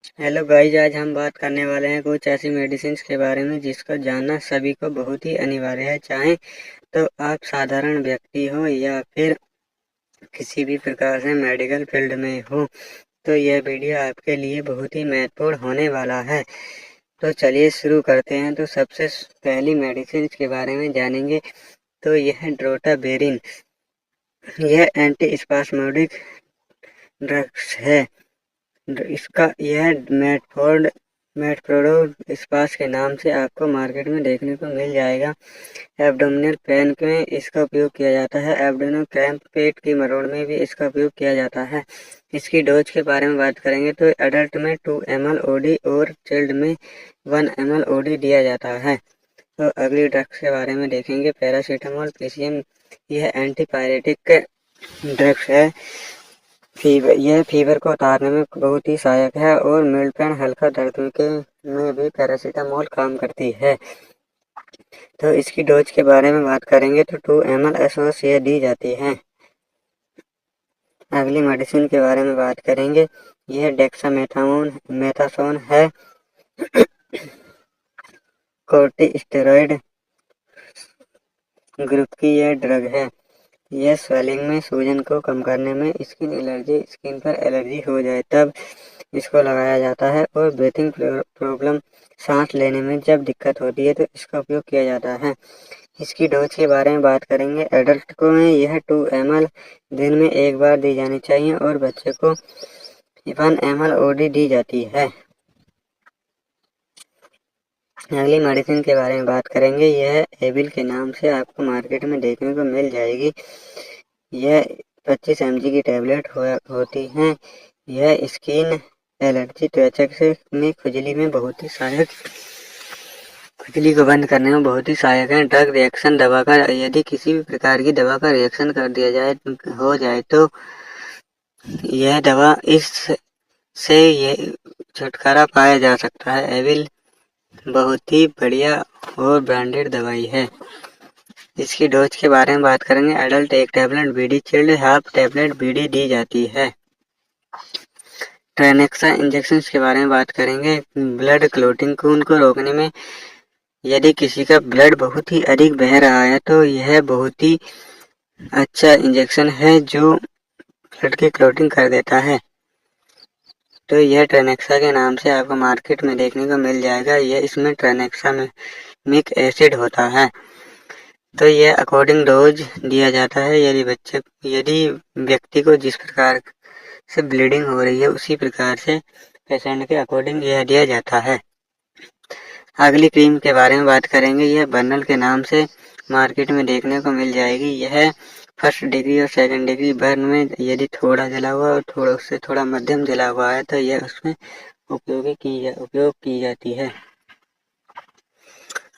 Hello guys, आज हम बात करने वाले हैं कुछ ऐसी मेडिसिन के बारे में जिसको जानना सभी को बहुत ही अनिवार्य है। चाहे तो आप साधारण व्यक्ति हो या फिर किसी भी प्रकार से मेडिकल फील्ड में हो, तो यह वीडियो आपके लिए बहुत ही महत्वपूर्ण होने वाला है। तो चलिए शुरू करते हैं। तो सबसे पहली मेडिसिन के बारे में जानेंगे। तो यह ड्रोटाबेरिन, यह एंटी स्पास्मोडिक ड्रग्स है। इसका यह मेटप्रोडोल स्पास के नाम से आपको मार्केट में देखने को मिल जाएगा। एब्डोमिनल पेन में इसका उपयोग किया जाता है। एब्डोमिनल क्रैम्प, पेट की मरोड़ में भी इसका उपयोग किया जाता है। इसकी डोज के बारे में बात करेंगे तो एडल्ट में 2 ml OD और चिल्ड में 1 ml OD दिया जाता है। तो अगली ड्रग्स के बारे में देखेंगे। पैरासीटामोल PCM, यह एंटीपायरेटिक ड्रग्स है। यह फीवर को उतारने में बहुत ही सहायक है और मिल्ड पेन, हल्का दर्द में भी पैरासीटामोल काम करती है। तो इसकी डोज के बारे में बात करेंगे तो 2 ml SOS यह दी जाती है। अगली मेडिसिन के बारे में बात करेंगे। यह डेक्सामेथासोन है। कोर्टिस्टेरॉइड ग्रुप की यह ड्रग है। यह स्वेलिंग में, सूजन को कम करने में, स्किन एलर्जी, स्किन पर एलर्जी हो जाए तब इसको लगाया जाता है और ब्रीथिंग प्रॉब्लम, सांस लेने में जब दिक्कत होती है तो इसका उपयोग किया जाता है। इसकी डोज के बारे में बात करेंगे। एडल्ट को में यह 2 ml दिन में एक बार दी जानी चाहिए और बच्चे को 1 ml OD दी जाती है। अगली मेडिसिन के बारे में बात करेंगे। यह एबिल के नाम से आपको मार्केट में देखने को मिल जाएगी। यह 25 mg की टैबलेट होती हैं। यह स्किन एलर्जी, त्वचा में खुजली में बहुत ही सहायक, खुजली को बंद करने में बहुत ही सहायक है। ड्रग रिएक्शन, दवा का यदि किसी भी प्रकार की दवा का रिएक्शन कर दिया हो जाए तो यह दवा इससे ये छुटकारा पाया जा सकता है। एविल बहुत ही बढ़िया और ब्रांडेड दवाई है। इसकी डोज के बारे में बात करेंगे। Adult 1 tablet BD, chilled half tablet BD दी जाती है। ट्रेनेक्सा इंजेक्शन के बारे में बात करेंगे। ब्लड क्लोटिंग, खून को रोकने में, यदि किसी का ब्लड बहुत ही अधिक बह रहा है तो यह बहुत ही अच्छा इंजेक्शन है जो ब्लड की क्लोटिंग कर देता है। तो यह ट्रेनेक्सा के नाम से आपको मार्केट में देखने को मिल जाएगा। यह इसमें ट्रेनेक्सामिक एसिड होता है। तो यह अकॉर्डिंग डोज दिया जाता है। यदि व्यक्ति को जिस प्रकार से ब्लीडिंग हो रही है उसी प्रकार से पेशेंट के अकॉर्डिंग यह दिया जाता है। अगली क्रीम के बारे में बात करेंगे। यह बर्नल के नाम से मार्केट में देखने को मिल जाएगी। यह फर्स्ट डिग्री और सेकंड डिग्री बर्न में, यदि थोड़ा जला हुआ और उससे थोड़ा मध्यम जला हुआ है तो यह उसमें उपयोग की जाती है।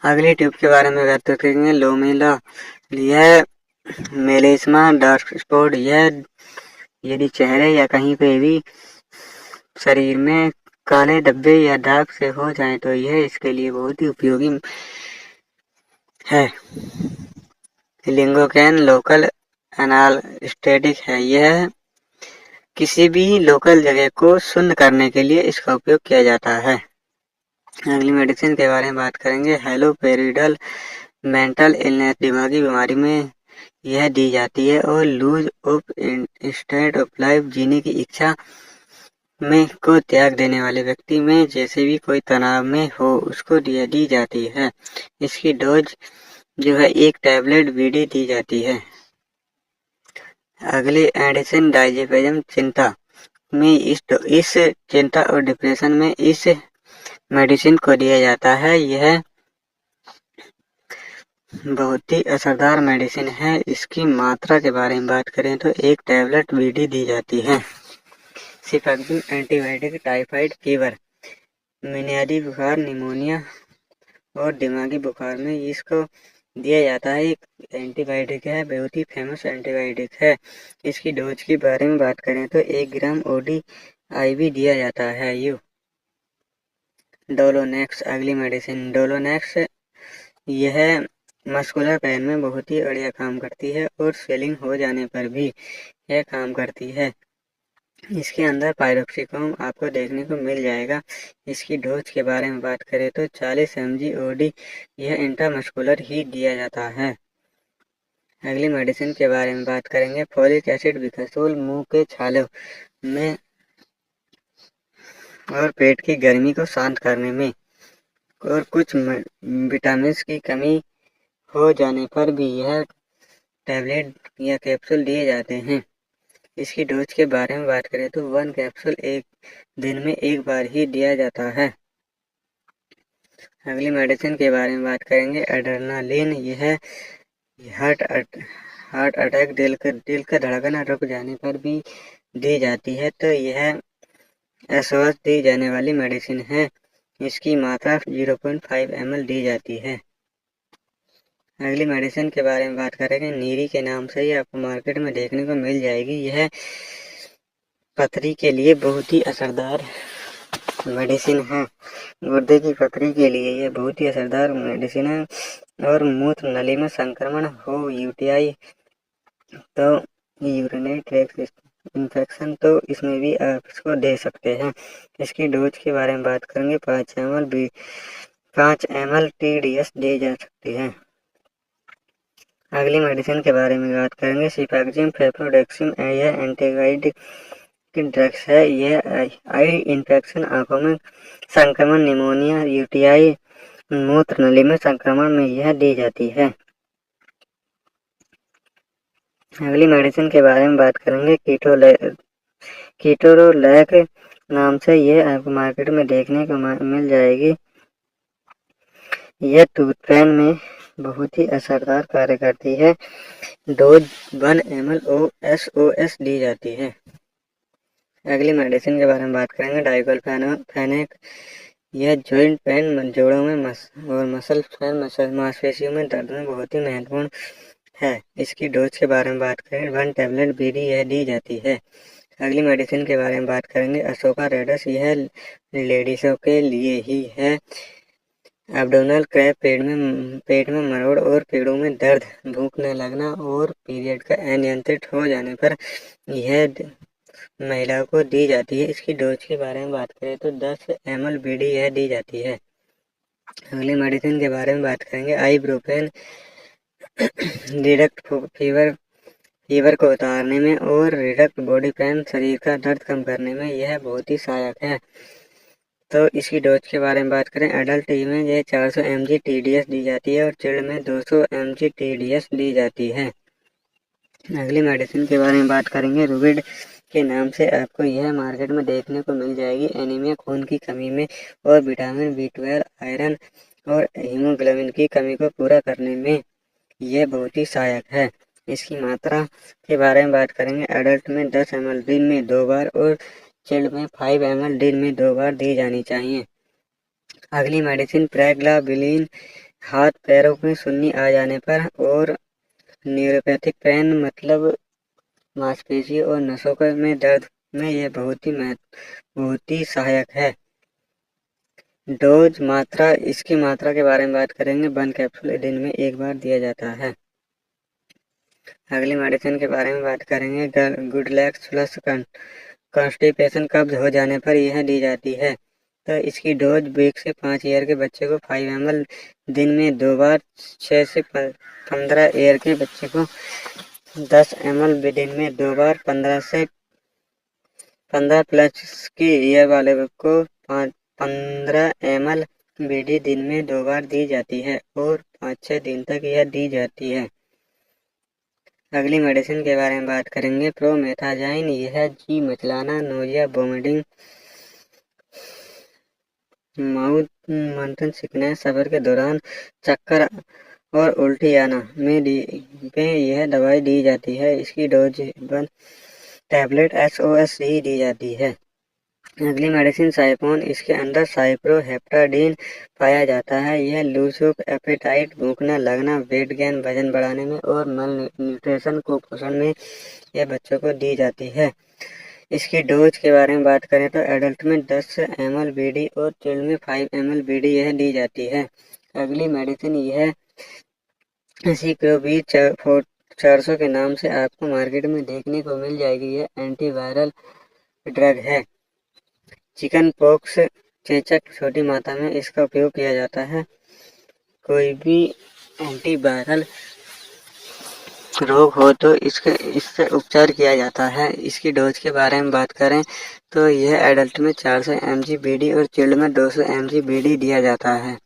अगली ट्यूब के बारे में बात करेंगे। लोमेला, यह मेलेस्मा डार्क स्पॉट, यह यदि चेहरे या कहीं पे भी शरीर में काले धब्बे या दाग से हो जाए तो यह इसके लिए बहुत ही उपयोगी है। लिंगोकैन लोकल एनाल्जेसिक है। यह किसी भी लोकल जगह को शून्य करने के लिए इसका उपयोग किया जाता है। अगली मेडिसिन के बारे में बात करेंगे। हैलोपेरिडल, मेंटल इलनेस, दिमागी बीमारी में यह दी जाती है और लूज ऑफ इंस्टेंट ऑफ लाइफ, जीने की इच्छा में को त्याग देने वाले व्यक्ति में जैसे भी कोई तनाव में हो उसको दी जाती है। इसकी डोज जो है 1 टैबलेट BD दी जाती है। अगली एडिसन डायजेपियम, चिंता में, इस चिंता और डिप्रेशन में इस मेडिसिन को दिया जाता है। यह बहुत ही असरदार मेडिसिन है। इसकी मात्रा के बारे में बात करें तो 1 टैबलेट BD दी जाती है। सिफेक्सिन एंटीबायोटिक, टाइफाइड फीवर, बुनियादी बुखार, निमोनिया और दिमागी बुखार में इसको दिया जाता है। एक एंटीबायोटिक है, बहुत ही फेमस एंटीबायोटिक है। इसकी डोज के बारे में बात करें तो 1 ग्राम OD IV दिया जाता है। डोलोनेक्स, अगली मेडिसिन डोलोनेक्स, यह मस्कुलर पेन में बहुत ही बढ़िया काम करती है और स्वेलिंग हो जाने पर भी यह काम करती है। इसके अंदर पायरोक्सिकम आपको देखने को मिल जाएगा। इसकी डोज के बारे में बात करें तो 40 mg OD यह इंट्रामस्कुलर ही दिया जाता है। अगली मेडिसिन के बारे में बात करेंगे फोलिक एसिड विकसोल मुंह के छालों में और पेट की गर्मी को शांत करने में और कुछ विटामिन की कमी हो जाने पर भी यह टैबलेट या कैप्सूल दिए जाते हैं। इसकी डोज के बारे में बात करें तो 1 कैप्सूल एक दिन में एक बार ही दिया जाता है। अगली मेडिसिन के बारे में बात करेंगे एड्रेनालिन। यह हार्ट अटैक, दिल का धड़कन रुक जाने पर भी दी जाती है, तो यह एसओएस दी जाने वाली मेडिसिन है। इसकी मात्रा 0.5 ml दी जाती है। अगली मेडिसिन के बारे में बात करेंगे नीरी के नाम से ही आपको मार्केट में देखने को मिल जाएगी। यह पथरी के लिए बहुत ही असरदार मेडिसिन है। गुर्दे की पथरी के लिए यह बहुत ही असरदार मेडिसिन है। और मूत्र नली में संक्रमण हो, यूटीआई तो यूरिनरी ट्रैक्ट इन्फेक्शन, तो इसमें भी आप इसको दे सकते हैं। इसकी डोज के बारे में बात करेंगे 5 ml TDS दी जा सकती है। अगली मेडिसिन के बारे में बात करेंगे सिफैक्जिम फेफ्रोडेक्सिम। यह एंटीबायोटिक ड्रग्स है। यह आई इन्फेक्शन, आंखों में संक्रमण, निमोनिया, यूटीआई, मूत्र नली में संक्रमण में यह दी जाती है। अगली मेडिसिन के बारे में बात करेंगे कीटोरोलैक नाम से यह आपको मार्केट में देखने को मिल जाएगी। यह टूथ पेन में बहुत ही असरदार कार्य करती है। डोज 1 ml OSOS दी जाती है। अगली मेडिसिन के बारे में बात करेंगे डाइक्लोफेनेक। यह जॉइंट पेन, जोड़ों में और मसल पेन, मांसपेशियों में दर्द में बहुत ही महत्वपूर्ण है। इसकी डोज के बारे में बात करें 1 टैबलेट BD यह दी जाती है। अगली मेडिसिन के बारे में बात करेंगे अशोका रेडस। यह लेडीजों के लिए ही है। एब्डोमिनल क्रैम्प, पेट में मरोड़ और पेड़ों में दर्द, भूख न लगना और पीरियड का अनियंत्रित हो जाने पर यह महिलाओं को दी जाती है। इसकी डोज के बारे में बात करें तो 10 ml BD यह दी जाती है। अगली मेडिसिन के बारे में बात करेंगे आइब्रोफेन। रिडक्ट फीवर को उतारने में और रिडक्ट बॉडी पेन, शरीर का दर्द कम करने में यह बहुत ही सहायक है। तो इसकी डोज के बारे में बात करें एडल्ट में यह 400 mg TDS दी जाती है और चिल्ड में 200 mg TDS दी जाती है। अगली मेडिसिन के बारे में बात करेंगे रुबिड के नाम से आपको यह मार्केट में देखने को मिल जाएगी। एनीमिया, खून की कमी में और विटामिन B12, आयरन और हीमोग्लोबिन की कमी को पूरा करने में यह बहुत ही सहायक है। इसकी मात्रा के बारे में बात करेंगे एडल्ट में 10 ml दिन में 2 बार और चिल्ड में 5 ml दिन में 2 बार दी जानी चाहिए। अगली मेडिसिन प्रेग्लाबिलिन। हाथ पैरों में सुन्नी आ जाने पर और न्यूरोपैथिक पेन, मतलब मांसपेशी और नसों में दर्द में यह बहुत ही सहायक है। डोज मात्रा, इसकी मात्रा के बारे में बात करेंगे 1 कैप्सूल दिन में एक बार दिया जाता है। अगली मेडिसिन के बारे में बात करेंगे गुडलैक्स प्लस कॉन्स्टिपेशन, कब्ज हो जाने पर यह दी जाती है। तो इसकी डोज 1 से 5 ईयर के बच्चे को 5 ml दिन में 2 बार, 6 से 15 ईयर के बच्चे को 10 ml दिन में 2 बार, 15 प्लस की ईयर वाले को 15 ml BD दिन में 2 बार दी जाती है और 5-6 दिन तक यह दी जाती है। अगली मेडिसिन के बारे में बात करेंगे प्रोमेथाजाइन। यह जी मचलाना, नोजिया, वोमिटिंग, माउथ मंथन, सिकनेस, सफर के दौरान चक्कर और उल्टी आना में यह दवाई दी जाती है। इसकी डोज 1 टैबलेट SOS ही दी जाती है। अगली मेडिसिन साइपोन। इसके अंदर साइप्रोहेप्टाडीन पाया जाता है। यह लूज एपेटाइट, भूख न लगना, वेट गेन, वजन बढ़ाने में और मल न्यूट्रिशन, कुपोषण में यह बच्चों को दी जाती है। इसकी डोज के बारे में बात करें तो एडल्ट में 10 ml BD और चिल्ड में 5 ml BD यह दी जाती है। अगली मेडिसिन यह सिक्लोबीर 400 के नाम से आपको मार्केट में देखने को मिल जाएगी। यह एंटीवायरल ड्रग है। चिकन पॉक्स चेचक छोटी मात्रा में इसका उपयोग किया जाता है। कोई भी एंटीवायरल रोग हो तो इससे उपचार किया जाता है। इसकी डोज के बारे में बात करें तो यह एडल्ट में 400 mg BD और चिल्ड में 200 mg BD दिया जाता है।